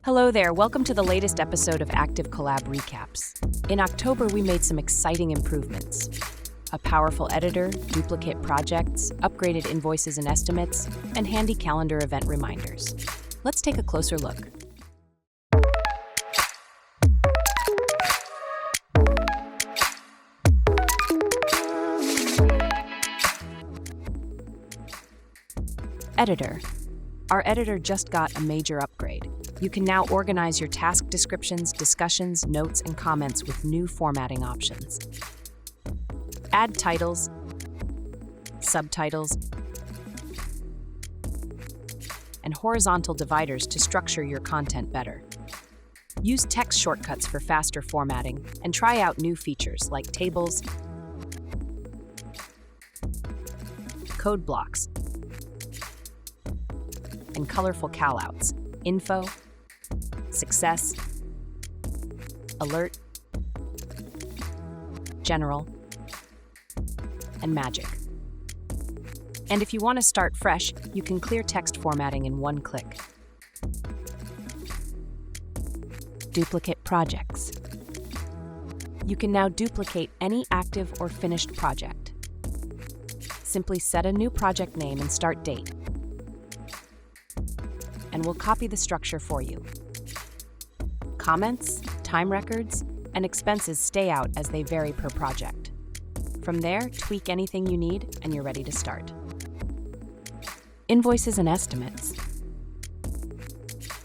Hello there, welcome to the latest episode of activeCollab Recaps. In October, we made some exciting improvements. A powerful editor, duplicate projects, upgraded invoices and estimates, and handy calendar event reminders. Let's take a closer look. Editor. Our editor just got a major upgrade. You can now organize your task descriptions, discussions, notes, and comments with new formatting options. Add titles, subtitles, and horizontal dividers to structure your content better. Use text shortcuts for faster formatting, and try out new features like tables, code blocks, and colorful callouts, info, success, alert, general, and magic. And if you want to start fresh, you can clear text formatting in one click. Duplicate projects. You can now duplicate any active or finished project. Simply set a new project name and start date, and we'll copy the structure for you. Comments, time records, and expenses stay out as they vary per project. From there, tweak anything you need and you're ready to start. Invoices and Estimates.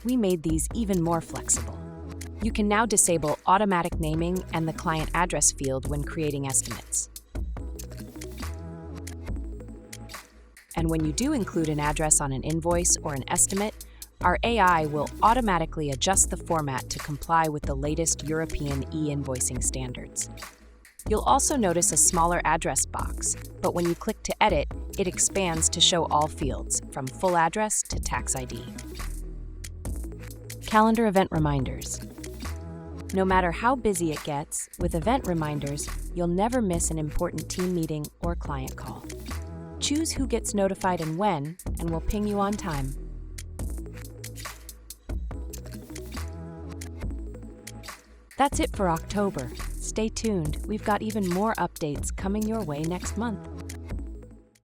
We made these even more flexible. You can now disable automatic naming and the client address field when creating estimates. And when you do include an address on an invoice or an estimate, our AI will automatically adjust the format to comply with the latest European e-invoicing standards. You'll also notice a smaller address box, but when you click to edit, it expands to show all fields, from full address to tax ID. Calendar event reminders. No matter how busy it gets, with event reminders, you'll never miss an important team meeting or client call. Choose who gets notified and when, and we'll ping you on time. That's it for October. Stay tuned, we've got even more updates coming your way next month.